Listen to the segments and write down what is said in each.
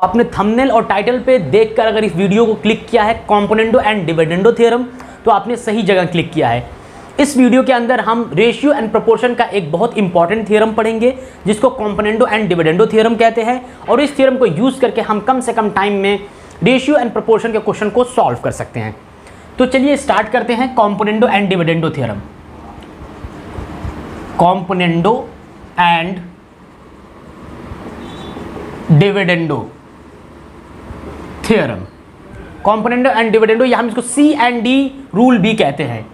आपने थंबनेल और टाइटल पे देखकर अगर इस वीडियो को क्लिक किया है कॉम्पोनेंडो एंड डिविडेंडो थ्योरम, तो आपने सही जगह क्लिक किया है। इस वीडियो के अंदर हम रेशियो एंड प्रोपोर्शन का एक बहुत इंपॉर्टेंट थ्योरम पढ़ेंगे जिसको कॉम्पोनेंडो एंड डिविडेंडो थ्योरम कहते हैं, और इस थ्योरम को यूज़ करके हम कम से कम टाइम में रेशियो एंड प्रोपोर्शन के क्वेश्चन को सॉल्व कर सकते हैं। तो चलिए स्टार्ट करते हैं componendo and dividendo theorem. Componendo and dividendo theorem. Componendo and dividendo, या हम इसको सी एंड डी रूल भी कहते हैं,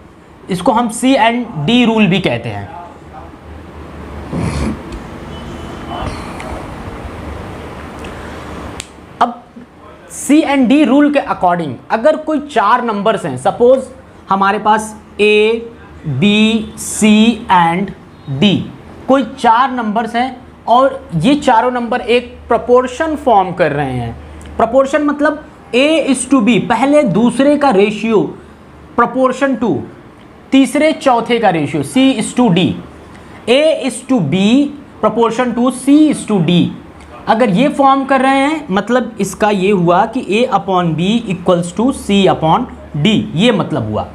इसको हम सी एंड डी रूल भी कहते हैं। अब सी एंड डी रूल के अकॉर्डिंग अगर कोई चार नंबर्स हैं, सपोज हमारे पास A B C and D, कोई चार नंबर्स हैं और ये चारों नंबर एक प्रोपोर्शन फॉर्म कर रहे हैं। प्रोपोर्शन मतलब A:B, पहले दूसरे का रेशियो प्रोपोर्शन टू तीसरे चौथे का ratio C:D, A:B proportion to C:D। अगर ये फॉर्म कर रहे हैं मतलब इसका ये हुआ कि A/B इक्वल्स टू C/D, ये मतलब हुआ।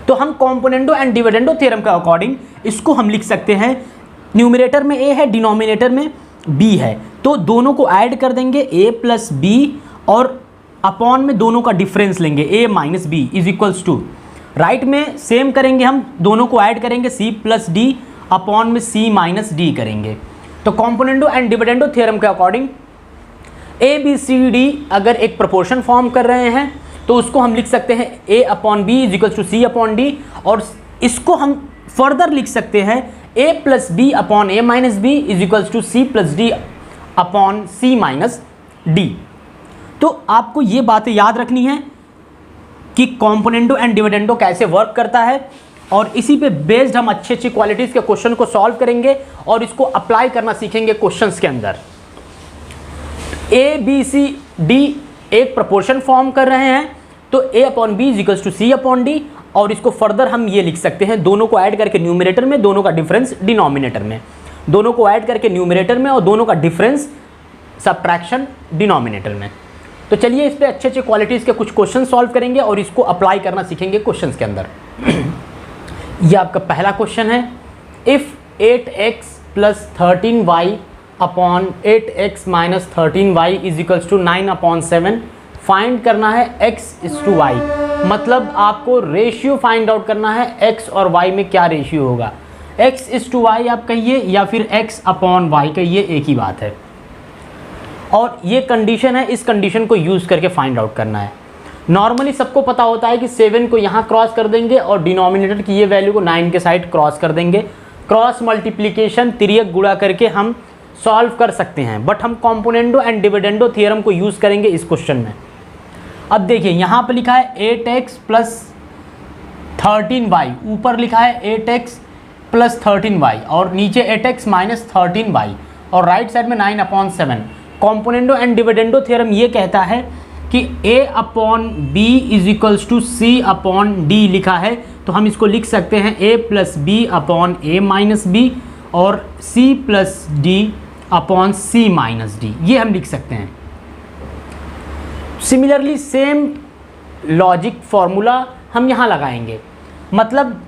तो हम कॉम्पोनेंडो एंड डिविडेंडो थ्योरम के अकॉर्डिंग इसको हम लिख सकते हैं, न्यूमरेटर में A है, डिनोमिनेटर में B है, तो दोनों को ऐड कर देंगे A प्लस B, और अपॉन में दोनों का डिफरेंस लेंगे A minus B is equals to, right में सेम करेंगे, हम दोनों को ऐड करेंगे C प्लस D, अपॉन में C माइनस D करेंगे। तो कॉम्पोनेंडो एंड डिविडेंडो थ्योरम के अकॉर्डिंग ABCD अगर एक प्रोपोर्शन फॉर्म कर रहे हैं तो उसको हम लिख सकते हैं A/B is equals to C/D, और इसको हम फर्दर लिख सकते हैं A plus B upon A minus B is equals to C plus D upon C minus D। तो आपको ये बातें याद रखनी है कि कॉम्पोनेंडो एंड डिविडेंडो कैसे वर्क करता है, और इसी पे बेस्ड हम अच्छी अच्छी क्वालिटीज़ के क्वेश्चन को सॉल्व करेंगे और इसको अप्लाई करना सीखेंगे क्वेश्चंस के अंदर। ABCD एक प्रोपोर्शन फॉर्म कर रहे हैं तो A/B is equals to C/D, और इसको फर्दर हम ये लिख सकते हैं, दोनों को ऐड करके न्यूमरेटर में, दोनों का डिफरेंस डिनोमिनेटर में, दोनों को ऐड करके न्यूमरेटर में और दोनों का डिफरेंस सब्ट्रैक्शन डिनोमिनेटर में। तो चलिए इस पे अच्छे अच्छे क्वालिटीज़ के कुछ क्वेश्चन सॉल्व करेंगे और इसको अप्लाई करना सीखेंगे क्वेश्चंस के अंदर। ये आपका पहला क्वेश्चन है, if 8x plus 13y upon 8x minus 13y is equals to 9/7, find करना है x:y। मतलब आपको रेशियो फाइंड आउट करना है x और y में क्या रेशियो होगा। x:y आप कहिए या फिर x/y कहिए, एक ही बात है। और ये कंडीशन है, इस कंडीशन को यूज़ करके फाइंड आउट करना है। नॉर्मली सबको पता होता है कि 7 को यहाँ क्रॉस कर देंगे और डिनोमिनेटर की ये वैल्यू को 9 के साइड क्रॉस कर देंगे। क्रॉस मल्टीप्लिकेशन तिर्यक गुणा करके हम सॉल्व कर सकते हैं, बट हम कॉम्पोनेंडो एंड डिविडेंडो थ्योरम को यूज़ करेंगे इस क्वेश्चन में। अब देखिए यहाँ पर लिखा है 8x प्लस 13y, ऊपर लिखा है 8x प्लस 13y और नीचे 8x माइनस 13y, और राइट साइड में 9/7। कॉम्पोनेंडो एंड डिविडेंडो थ्योरम ये कहता है कि A/B is equals to C/D लिखा है, तो हम इसको लिख सकते हैं A plus B upon A minus B और C plus D upon C minus D, ये हम लिख सकते हैं। सिमिलरली सेम लॉजिक फॉर्मूला हम यहाँ लगाएंगे, मतलब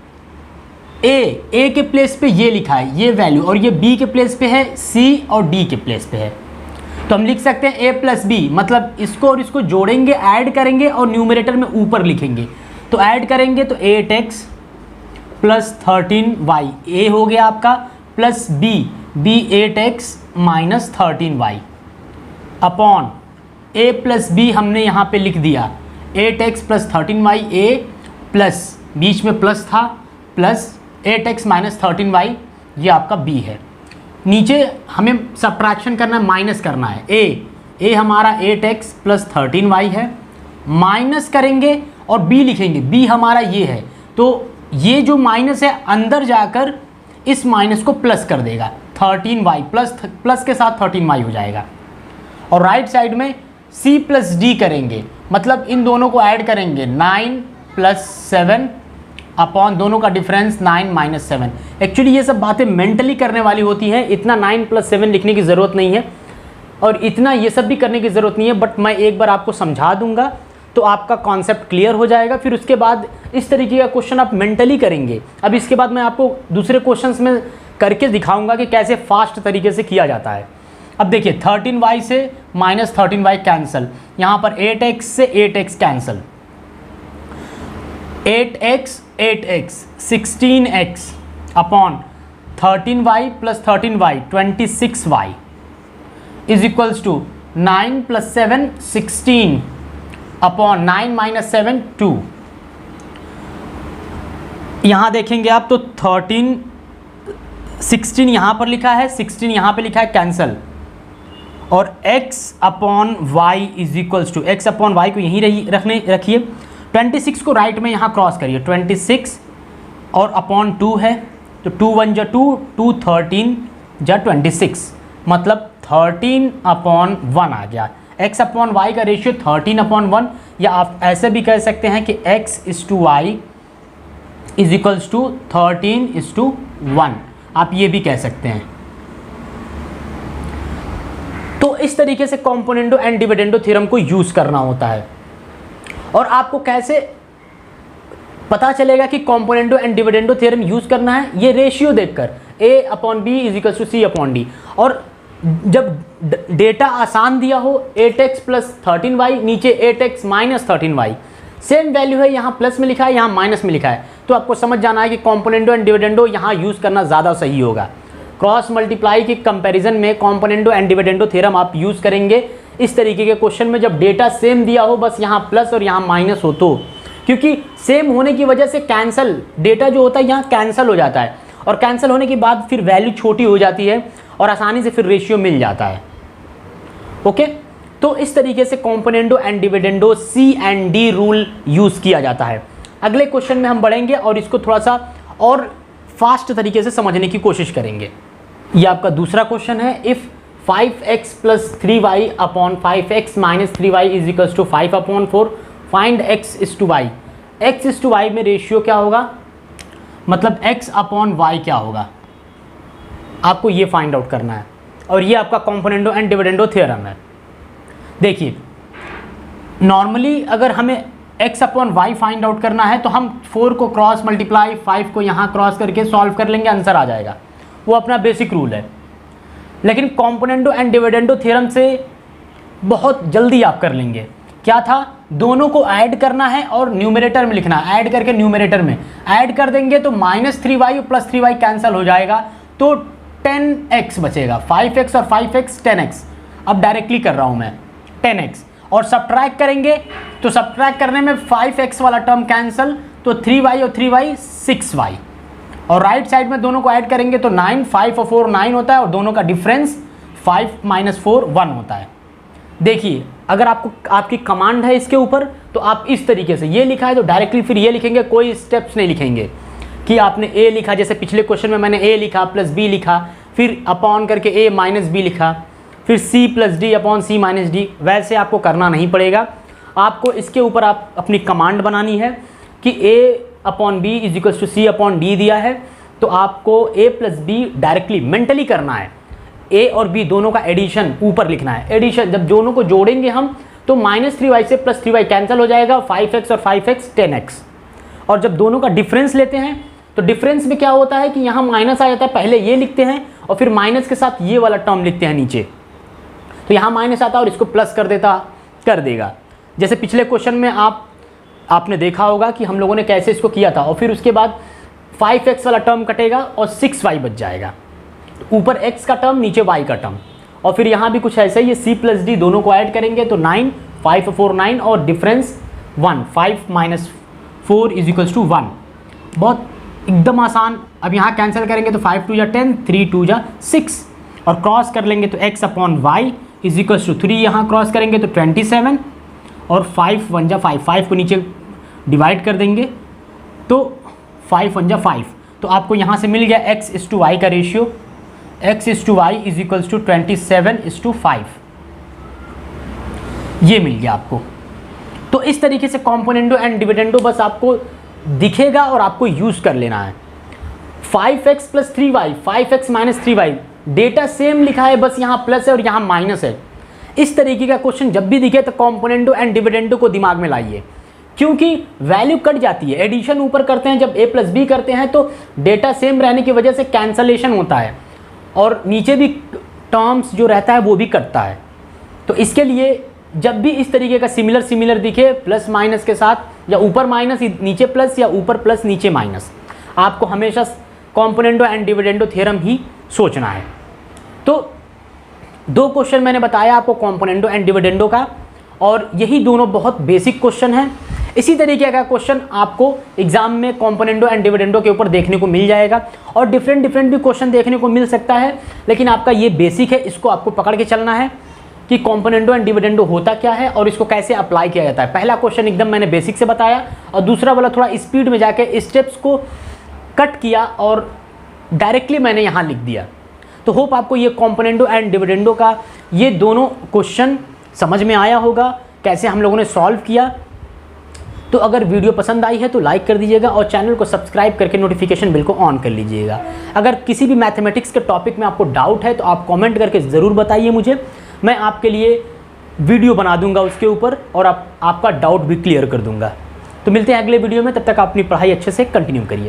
A के प्लेस पे ये लिखा है ये वैल्यू, और ये B के प्लेस पे है, C और D के प्लेस पे है, तो हम लिख सकते हैं A प्लस B, मतलब इसको और इसको जोड़ेंगे, ऐड करेंगे और न्यूमरेटर में ऊपर लिखेंगे। तो ऐड करेंगे तो 8x प्लस 13y A हो गया आपका, plus B 8x minus 13y upon A plus B हमने यहाँ पे लिख दिया 8x plus 13y A plus बीच में प्लस था, प्लस 8x माइनस 13y, ये आपका B है। नीचे हमें सब्ट्रैक्शन करना है, माइनस करना है। A हमारा 8x प्लस 13y है, माइनस करेंगे और B लिखेंगे, B हमारा ये है, तो ये जो माइनस है अंदर जाकर इस माइनस को प्लस कर देगा, 13y प्लस के साथ 13y हो जाएगा। और राइट साइड में C प्लस D करेंगे, मतलब इन दोनों को ऐड करेंगे, 9 प्लस 7 अपॉन दोनों का डिफरेंस 9 माइनस 7। एक्चुअली ये सब बातें मेंटली करने वाली होती हैं, इतना 9 प्लस 7 लिखने की ज़रूरत नहीं है। और इतना ये सब भी करने की ज़रूरत नहीं है, बट मैं एक बार आपको समझा दूंगा तो आपका कॉन्सेप्ट क्लियर हो जाएगा। फिर उसके बाद इस तरीके का क्वेश्चन आप मेंटली करेंगे। अब इसके बाद मैं आपको दूसरे क्वेश्चंस में करके दिखाऊंगा कि कैसे फास्ट तरीके से किया जाता है। अब देखिए 13y से -13y कैंसिल, यहाँ पर 8x से 8x cancel, 8x 16x upon 13y plus 13y 26y is equals to 9 + 7 16 upon 9 - 7 2। यहाँ देखेंगे आप तो 13 16 यहाँ पर लिखा है, 16 यहाँ पे लिखा है कैंसल, और x upon y is equals to, x upon y को यहीं रखिए, 26 को राइट में यहाँ क्रॉस करिए, 26 और अपॉन 2 है तो 2 1 जा 2, 2 13 जा 26, मतलब 13 अपॉन 1 आ गया। x अपॉन वाई का रेशियो 13 अपॉन 1, या आप ऐसे भी कह सकते हैं कि x is to y is equals to 13:1, आप ये भी कह सकते हैं। तो इस तरीके से कॉम्पोनेंडो एंड डिविडेंडो थ्योरम को यूज करना होता है। और आपको कैसे पता चलेगा कि componendo and dividendo theorem use करना है, ये रेशियो देखकर a upon b is equal to c upon d. और जब डेटा आसान दिया हो 8x प्लस 13y, नीचे 8x minus 13y, same value है, यहाँ प्लस में लिखा है यहाँ माइनस में लिखा है, तो आपको समझ जाना है कि कॉम्पोनेंडो एंड डिविडेंडो यहाँ यूज़ करना ज़्यादा सही होगा। क्रॉस मल्टीप्लाई के कंपैरिजन में कॉम्पोनेंडो एंड डिविडेंडो थ्योरम आप यूज़ करेंगे इस तरीके के क्वेश्चन में जब डेटा सेम दिया हो, बस यहाँ प्लस और यहाँ माइनस हो तो, क्योंकि सेम होने की वजह से कैंसल डेटा जो होता है यहाँ कैंसिल हो जाता है, और कैंसिल होने के बाद फिर वैल्यू छोटी हो जाती है और आसानी से फिर रेशियो मिल जाता है। ओके, तो इस तरीके से componendo and dividendo C and D rule use किया जाता है। अगले क्वेश्चन में हम बढ़ेंगे और इसको थोड़ा सा और फास्ट तरीके से समझने की कोशिश करेंगे। ये आपका दूसरा क्वेश्चन है, if 5x plus 3y upon 5x minus 3y is equals to 5 upon 4, find x is to y। x is to y में रेशियो क्या होगा, मतलब x अपॉन y क्या होगा, आपको ये फाइंड आउट करना है। और ये आपका कॉम्पोनेंडो एंड डिविडेंडो थ्योरम है। देखिए नॉर्मली अगर हमें x upon y find out करना है तो हम 4 को क्रॉस मल्टीप्लाई 5 को यहाँ क्रॉस करके सॉल्व कर लेंगे, आंसर आ जाएगा, वो अपना बेसिक रूल है। लेकिन कॉम्पोनेंडो एंड डिविडेंडो थ्योरम से बहुत जल्दी आप कर लेंगे। क्या था, दोनों को ऐड करना है और न्यूमरेटर में लिखना है, ऐड करके न्यूमरेटर में ऐड कर देंगे तो -3y और +3y कैंसिल हो जाएगा, तो 10x बचेगा, 5x और 5x 10x। अब डायरेक्टली कर रहा हूँ मैं 10x, और सब्ट्रैक्ट करेंगे तो सब्ट्रैक्ट करने में 5x वाला टर्म कैंसिल, तो 3y और 3y 6y, और राइट साइड में दोनों को ऐड करेंगे तो 9, 5 और 4 9 होता है, और दोनों का डिफरेंस 5 - 4 1 होता है। देखिए अगर आपको आपकी कमांड है इसके ऊपर तो आप इस तरीके से, ये लिखा है तो डायरेक्टली फिर ये लिखेंगे, कोई स्टेप्स नहीं लिखेंगे कि आपने a लिखा, जैसे पिछले क्वेश्चन में मैंने a लिखा प्लस b लिखा, फिर अपॉन करके a माइनस b लिखा, फिर c plus D upon c minus D, वैसे आपको करना नहीं पड़ेगा। आपको इसके ऊपर आप अपनी कमांड बनानी है कि a upon b is equals to c upon d दिया है, तो आपको a plus b directly mentally करना है, a और b दोनों का एडिशन ऊपर लिखना है। एडिशन जब दोनों को जोड़ेंगे हम तो -3y से +3y कैंसिल हो जाएगा, 5x और 5x 10x। और जब दोनों का डिफरेंस लेते हैं तो डिफरेंस में क्या होता है कि यहाँ माइनस आ जाता है, पहले ये लिखते हैं और फिर माइनस के साथ ये वाला टर्म लिखते हैं नीचे, तो यहाँ माइनस आता है और इसको प्लस कर देगा। जैसे पिछले क्वेश्चन में आपने देखा होगा कि हम लोगों ने कैसे इसको किया था, और फिर उसके बाद 5x वाला टर्म कटेगा और 6y बच जाएगा, ऊपर x का टर्म नीचे y का टर्म, और फिर यहाँ भी कुछ ऐसा ही है, c प्लस डी दोनों को ऐड करेंगे तो 9, 5 और 4 9, और डिफरेंस 1, 5 - 4 इज इक्वल्स टू 1। बहुत एकदम आसान। अब यहाँ कैंसिल करेंगे तो 5 2 जा 10, 3 2 जा 6, और क्रॉस कर लेंगे तो x upon y is equals to 3, यहाँ क्रॉस करेंगे तो 27, और 5 1 जा 5, 5 को नीचे डिवाइड कर देंगे तो 5 1 जा 5, तो आपको यहाँ से मिल गया x इज टू वाई का ratio, x is to y is equals to 27:5, ये मिल गया आपको। तो इस तरीके से कॉम्पोनेंडो एंड डिविडेंडो बस आपको दिखेगा और आपको यूज़ कर लेना है। 5x + 3y, 5x - 3y, data same लिखा है, बस यहाँ प्लस है और यहाँ माइनस है, इस तरीके का क्वेश्चन जब भी दिखे तो कॉम्पोनेंटो एंड डिविडेंडो को दिमाग में लाइए, क्योंकि वैल्यू कट जाती है। एडिशन ऊपर करते हैं जब a प्लस बी करते हैं तो डेटा सेम रहने की वजह से कैंसलेशन होता है और नीचे भी टर्म्स जो रहता है वो भी कटता है। तो इसके लिए जब भी इस तरीके का सिमिलर दिखे प्लस माइनस के साथ, या ऊपर माइनस नीचे प्लस या ऊपर प्लस नीचे माइनस, आपको हमेशा कॉम्पोनेंटो एंड डिविडेंडो थ्योरम ही सोचना है। तो दो क्वेश्चन मैंने बताया आपको कॉम्पोनेंटो एंड डिविडेंडो का, और यही दोनों बहुत बेसिक क्वेश्चन हैं। इसी तरीके का क्वेश्चन आपको एग्जाम में कॉम्पोनेंटो एंड डिविडेंडो के ऊपर देखने को मिल जाएगा, और डिफरेंट भी क्वेश्चन देखने को मिल सकता है, लेकिन आपका ये बेसिक है, इसको आपको पकड़ के चलना है कि कॉम्पोनेंटो एंड डिविडेंडो होता क्या है और इसको कैसे अप्लाई किया जाता है। पहला क्वेश्चन एकदम मैंने बेसिक से बताया, और दूसरा वाला थोड़ा स्पीड में जाके स्टेप्स को कट किया और डायरेक्टली मैंने यहाँ लिख दिया। तो होप आपको ये कॉम्पोनेंटो एंड डिविडेंडो का ये दोनों क्वेश्चन समझ में आया होगा, कैसे हम लोगों ने सॉल्व किया। तो अगर वीडियो पसंद आई है तो लाइक कर दीजिएगा और चैनल को सब्सक्राइब करके नोटिफिकेशन बिल को ऑन कर लीजिएगा। अगर किसी भी मैथमेटिक्स के टॉपिक में आपको डाउट है तो आप कमेंट करके ज़रूर बताइए मुझे, मैं आपके लिए वीडियो बना दूंगा उसके ऊपर और आपका डाउट भी क्लियर कर दूंगा। तो मिलते हैं अगले वीडियो में, तब तक आप अपनी पढ़ाई अच्छे से कंटिन्यू करिए।